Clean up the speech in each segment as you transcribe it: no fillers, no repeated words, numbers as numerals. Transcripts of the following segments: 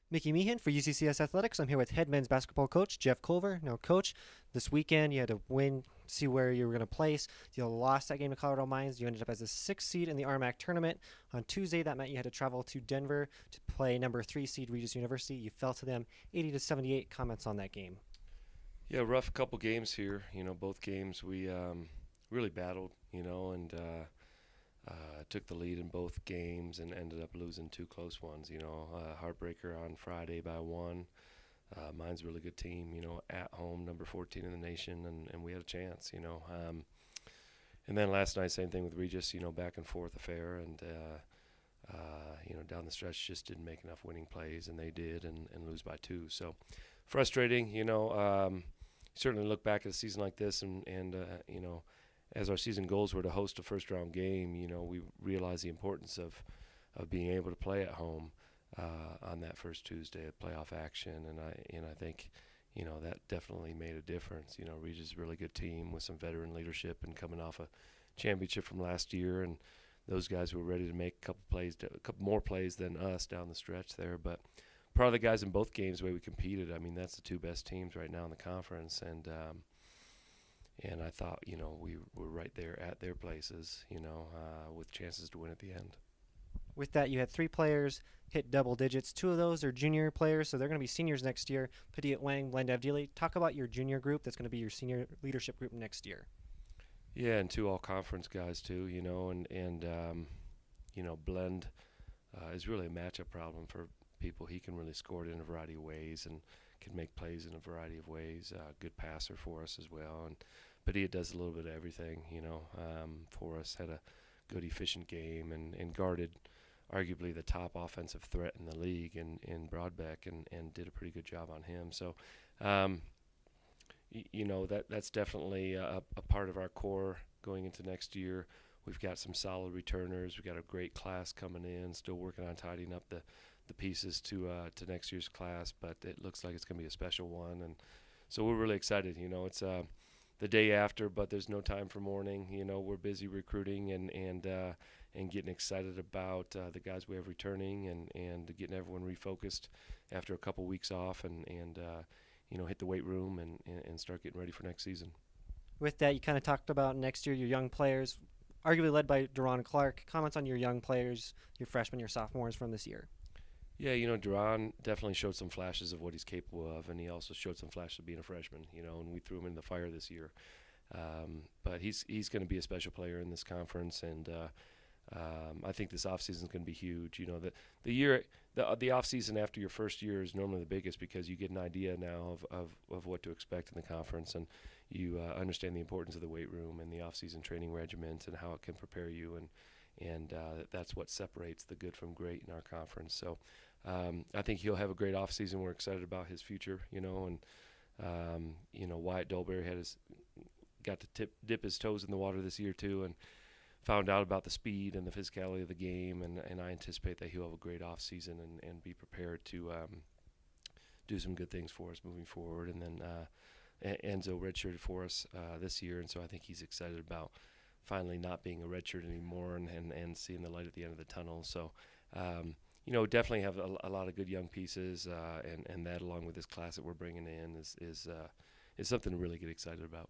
Mickey Meehan for UCCS Athletics. I'm here with head men's basketball coach Jeff Culver. Now, coach, this weekend you had to win, see where you were going to place. You lost that game to Colorado Mines. You ended up as a 6th seed in the RMAC tournament. On Tuesday, that meant you had to travel to Denver to play number 3 seed Regis University. You fell to them 80-78. Comments on that game? Yeah, rough couple games here. Both games we really battled. Took the lead in both games and ended up losing two close ones. Heartbreaker on Friday by one. Mine's a really good team. At home, number 14 in the nation, and we had a chance. And then last night, same thing with Regis. Back and forth affair, and down the stretch just didn't make enough winning plays, and they did, and lose by two. So frustrating. Certainly look back at a season like this, and as our season goals were to host a first-round game, we realized the importance of being able to play at home on that first Tuesday of playoff action, and I think that definitely made a difference. Regis is a really good team with some veteran leadership and coming off a championship from last year, and those guys were ready to make a couple more plays than us down the stretch there. But proud of the guys in both games the way we competed. I mean, that's the two best teams right now in the conference, and I thought, we were right there at their places, with chances to win at the end. With that, you had 3 players hit double digits. 2 of those are junior players, so they're going to be seniors next year. Padilla Wang, Len Avdili. Talk about your junior group that's going to be your senior leadership group next year. Yeah, and 2 all-conference guys too, Blend is really a matchup problem for people. He can really score it in a variety of ways and can make plays in a variety of ways. Good passer for us as well, and Padilla does a little bit of everything, for us. Had a good, efficient game and guarded arguably the top offensive threat in the league in Broadbeck and did a pretty good job on him. So, that's definitely a part of our core going into next year. We've got some solid returners. We've got a great class coming in, still working on tidying up the pieces to next year's class, but it looks like it's going to be a special one. And so we're really excited. It's the day after, but there's no time for mourning. We're busy recruiting and getting excited about the guys we have returning and getting everyone refocused after a couple weeks off and hit the weight room and start getting ready for next season. With that, you kind of talked about next year your young players, arguably led by Deron Clark. Comments on your young players, your freshmen, your sophomores from this year? Yeah, Deron definitely showed some flashes of what he's capable of, and he also showed some flashes of being a freshman, and we threw him in the fire this year. But he's going to be a special player in this conference, and I think this offseason is going to be huge. The offseason after your first year is normally the biggest because you get an idea now of what to expect in the conference, and you understand the importance of the weight room and the offseason training regiment and how it can prepare you, and that's what separates the good from great in our conference. So I think he'll have a great offseason. We're excited about his future, and Wyatt Dolberry got to dip his toes in the water this year too, and found out about the speed and the physicality of the game, and I anticipate that he'll have a great offseason and be prepared to do some good things for us moving forward. And then Enzo redshirted for us this year, and so I think he's excited about finally not being a redshirt anymore and seeing the light at the end of the tunnel. So, definitely have a lot of good young pieces, and that along with this class that we're bringing in is something to really get excited about.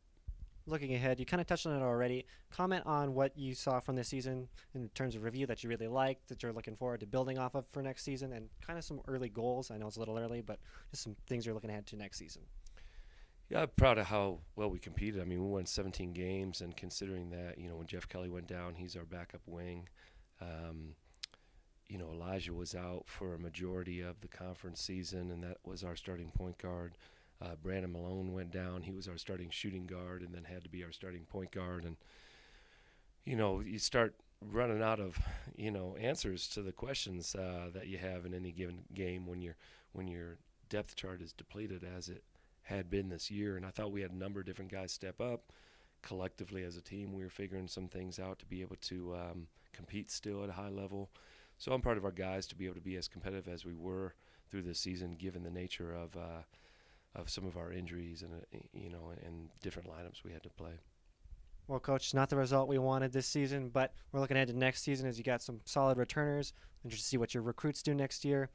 Looking ahead, you kind of touched on it already. Comment on what you saw from this season in terms of review that you really liked, that you're looking forward to building off of for next season, and kind of some early goals. I know it's a little early, but just some things you're looking ahead to next season. Yeah, I'm proud of how well we competed. I mean, we won 17 games, and considering that, when Jeff Kelly went down, he's our backup wing. Elijah was out for a majority of the conference season, and that was our starting point guard. Brandon Malone went down. He was our starting shooting guard and then had to be our starting point guard. And, you start running out of, answers to the questions that you have in any given game when your depth chart is depleted as it had been this year. And I thought we had a number of different guys step up. Collectively as a team, we were figuring some things out to be able to compete still at a high level. So I'm proud of our guys to be able to be as competitive as we were through this season, given the nature of some of our injuries and different lineups we had to play. Well, Coach, not the result we wanted this season, but we're looking ahead to next season as you got some solid returners. Interested to see what your recruits do next year.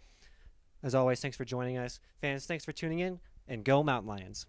As always, thanks for joining us. Fans, thanks for tuning in, and go Mountain Lions.